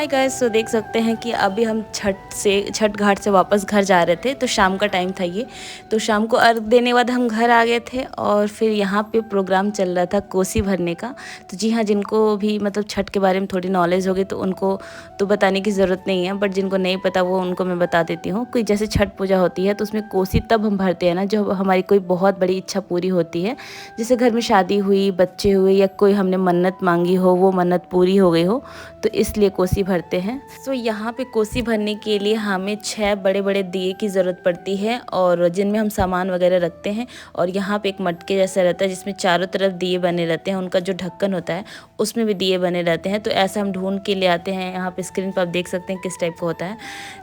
Hi guys, तो देख सकते हैं कि अभी हम छठ घाट से वापस घर जा रहे थे। तो शाम का टाइम था ये। तो शाम को अर्घ देने के बाद हम घर आ गए थे और फिर यहाँ पे प्रोग्राम चल रहा था कोसी भरने का। तो जी हाँ, जिनको भी मतलब छठ के बारे में थोड़ी नॉलेज होगी तो उनको तो बताने की ज़रूरत नहीं है, बट जिनको नहीं पता वो उनको मैं बता देती हूँ कि जैसे छठ पूजा होती है तो उसमें कोसी तब हम भरते हैं ना जब हमारी कोई बहुत बड़ी इच्छा पूरी होती है। जैसे घर में शादी हुई, बच्चे हुए या कोई हमने मन्नत मांगी हो, वो मन्नत पूरी हो गई हो, तो इसलिए कोसी भरते हैं। सो यहाँ पे कोसी भरने के लिए हमें 6 बड़े बड़े दिए की ज़रूरत पड़ती है और जिनमें हम सामान वगैरह रखते हैं। और यहाँ पे एक मटके जैसा रहता है जिसमें चारों तरफ दिए बने रहते हैं, उनका जो ढक्कन होता है उसमें भी दिए बने रहते हैं। तो ऐसा हम ढूंढ के ले आते हैं। यहाँ पे स्क्रीन पर आप देख सकते हैं किस टाइप का होता है।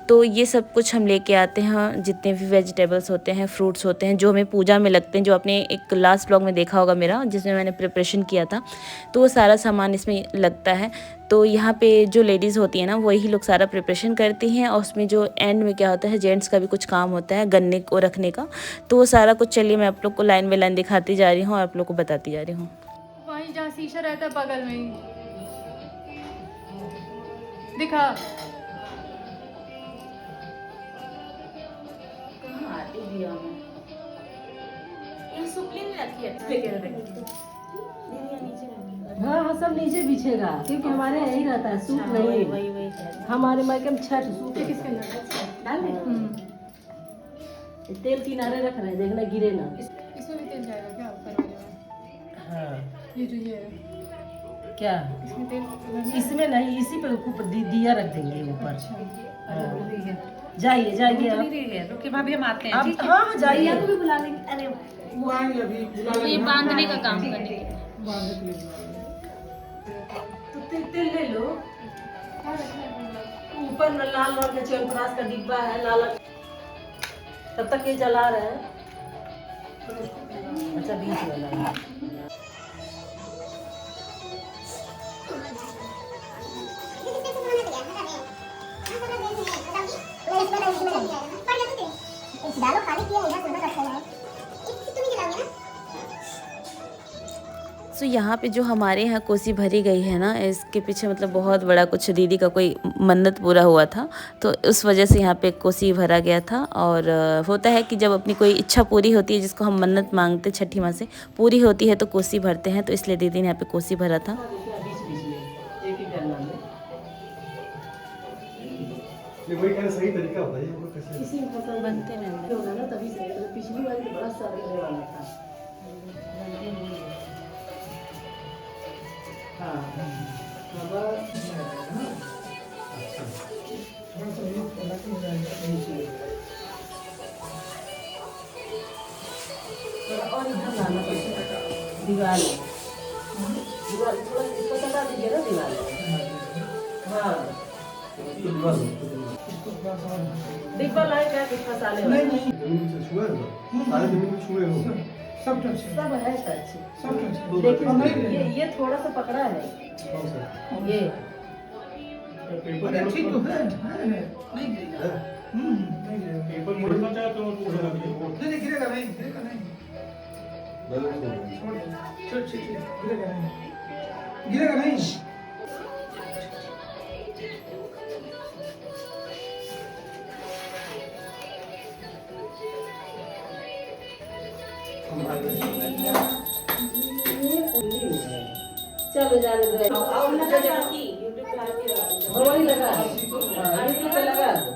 तो ये सब कुछ हम लेके आते हैं, जितने भी वेजिटेबल्स होते हैं, फ्रूट्स होते हैं जो हमें पूजा में लगते हैं, जो आपने एक लास्ट ब्लॉग में देखा होगा मेरा जिसमें मैंने प्रिपरेशन किया था, तो वो सारा सामान इसमें लगता है। तो यहाँ पे जो लेडीज़ होती है ना वही लोग सारा प्रिपरेशन करती हैं और उसमें जो एंड में क्या होता है, जेंट्स का भी कुछ काम होता है गन्ने को रखने का। तो वो सारा कुछ चलिए मैं आप लोग को लाइन बाय लाइन दिखाती जा रही हूँ और आप लोग को बताती जा रही हूँ। वहीं जहाँ शीशा रहता है बगल में ही दिखा। हाँ हाँ, सब नीचे बिछेगा क्योंकि हमारे यही रहता है, सूप नहीं। हमारे मायके में छठ सूप है। किसके अंदर डाल दे। तेल किनारे रख रहे हैं, देखना गिरे ना। इसमें भी तेल जाएगा क्या ऊपर वाले में? हाँ, ये जो ये है, क्या इसमें तेल इसमें नहीं, इसी पे ऊपर दिया रख देंगे ऊपर। अच्छा। जाइए जाइए आप। रुके भाभी, हम आते हैं। आप हाँ हाँ जाइए, भी बुला लेंगे। अरे वो आएंगे अभी। ये बांधने का काम करने तो तेल ले लो। ऊपर लाल रंग का च्यवनप्राश का डिब्बा है, लाल। तब तक ये जला रहे हैं। अच्छा, बीच वाला है। सो यहाँ पे जो हमारे यहाँ कोसी भरी गई है ना, इसके पीछे मतलब बहुत बड़ा कुछ दीदी का कोई मन्नत पूरा हुआ था, तो उस वजह से यहाँ पे कोसी भरा गया था। और होता है कि जब अपनी कोई इच्छा पूरी होती है, जिसको हम मन्नत मांगते छठी माँ से पूरी होती है, तो कोसी भरते हैं। तो इसलिए दीदी ने यहाँ पे कोसी भरा था। सही तरीका होता है ये कैसे बनते हैं तभी से पिछली बार बड़ा सा रहने वाला था। और इधर लाना पड़ेगा दीवार दीवार थोड़ा इसको सटा दीजिए ना दीवार। हाँ, डिब्बा लाए क्या कुछ मसाले वाले? नहीं जमीन से छुए हो, सारे जमीन में छुए हो, सब है टच। देखिए ये थोड़ा सा पकड़ा है ये। पेपर ठीक तो है नहीं गिरेगा। पेपर मोड़ना चाहे तो नहीं गिरेगा, नहीं गिरेगा, नहीं छोड़ गिरेगा नहीं, गिरेगा नहीं। चलो जाने दो। वही लगा दो।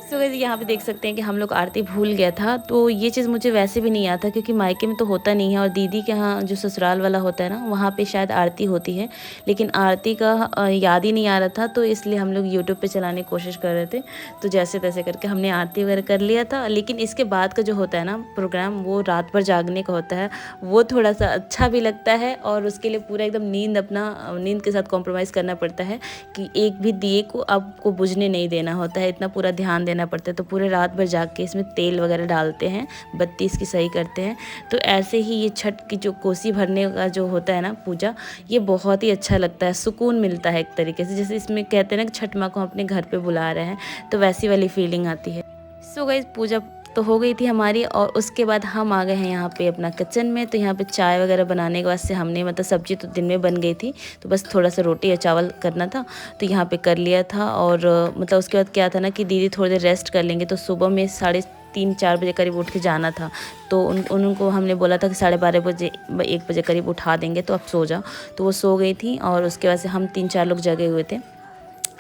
सो गाइस, यहाँ पे देख सकते हैं कि हम लोग आरती भूल गया था। तो ये चीज़ मुझे वैसे भी नहीं आता क्योंकि मायके में तो होता नहीं है, और दीदी के यहाँ जो ससुराल वाला होता है ना वहाँ पे शायद आरती होती है, लेकिन आरती का याद ही नहीं आ रहा था। तो इसलिए हम लोग यूट्यूब पे चलाने की कोशिश कर रहे थे। तो जैसे तैसे करके हमने आरती वगैरह कर लिया था। लेकिन इसके बाद का जो होता है ना प्रोग्राम, वो रात भर जागने का होता है। वो थोड़ा सा अच्छा भी लगता है और उसके लिए पूरा एकदम नींद के साथ कॉम्प्रोमाइज़ करना पड़ता है कि एक भी दिए को आपको बुझने नहीं देना होता है, इतना पूरा ध्यान देना पड़ता है। तो पूरे रात भर जाग के इसमें तेल वगैरह डालते हैं, बत्ती इसकी सही करते हैं। तो ऐसे ही ये छठ की जो कोसी भरने का जो होता है ना पूजा, ये बहुत ही अच्छा लगता है, सुकून मिलता है एक तरीके से। जैसे इसमें कहते हैं ना कि छठ माँ को हम अपने घर पे बुला रहे हैं, तो वैसी वाली फीलिंग आती है। सो गाइस, पूजा तो हो गई थी हमारी। और उसके बाद हम आ गए हैं यहाँ पे अपना किचन में। तो यहाँ पे चाय वगैरह बनाने के बाद से हमने मतलब सब्जी तो दिन में बन गई थी, तो बस थोड़ा सा रोटी या चावल करना था तो यहाँ पे कर लिया था। और मतलब उसके बाद क्या था ना कि दीदी थोड़ी देर रेस्ट कर लेंगे, तो सुबह में 3:30-4 बजे करीब उठ के जाना था। तो उनको हमने बोला था कि 12:30 बजे 1 बजे करीब उठा देंगे, तो अब सो जाओ। तो वो सो गई थी और उसके बाद से हम 3-4 लोग जगे हुए थे।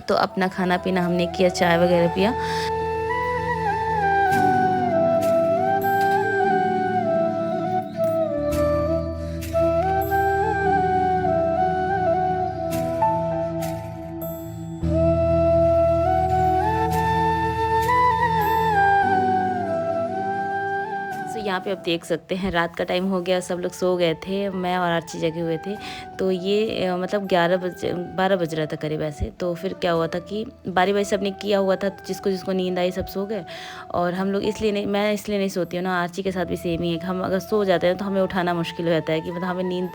तो अपना खाना पीना हमने किया, चाय वगैरह पिया। यहाँ पे आप देख सकते हैं रात का टाइम हो गया, सब लोग सो गए थे, मैं और आर्ची जगे हुए थे। तो ये मतलब 12 बज रहा था करीब ऐसे। तो फिर क्या हुआ था कि बारी बारी सबने किया हुआ था, तो जिसको जिसको नींद आई सब सो गए। और हम लोग मैं इसलिए नहीं सोती हूँ ना, आर्ची के साथ भी सेम ही है। हम अगर सो जाते हैं तो हमें उठाना मुश्किल हो जाता है कि मतलब हमें नींद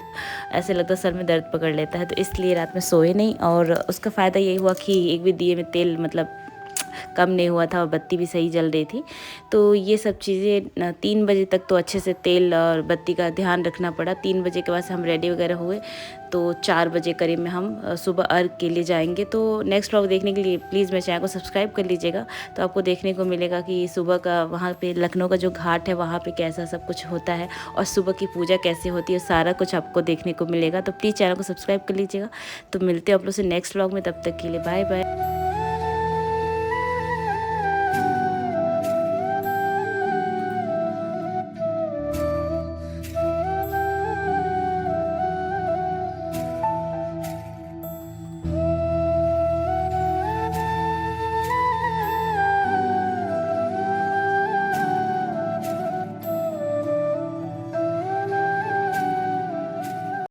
ऐसे लगता है सर में दर्द पकड़ लेता है। तो इसलिए रात में सोए नहीं। और उसका फ़ायदा यही हुआ कि एक भी दिए में तेल मतलब कम नहीं हुआ था और बत्ती भी सही जल रही थी। तो ये सब चीज़ें 3 बजे तक तो अच्छे से तेल और बत्ती का ध्यान रखना पड़ा। 3 बजे के बाद से हम रेडी वगैरह हुए, तो 4 बजे करीब में हम सुबह अर्घ के लिए जाएंगे। तो नेक्स्ट व्लॉग देखने के लिए प्लीज़ मेरे चैनल को सब्सक्राइब कर लीजिएगा, तो आपको देखने को मिलेगा कि सुबह का वहाँ पे लखनऊ का जो घाट है वहाँ पे कैसा सब कुछ होता है और सुबह की पूजा कैसे होती है, सारा कुछ आपको देखने को मिलेगा। तो प्लीज़ चैनल को सब्सक्राइब कर लीजिएगा। तो मिलते हैं आप लोग से नेक्स्ट व्लॉग में, तब तक के लिए बाय बाय।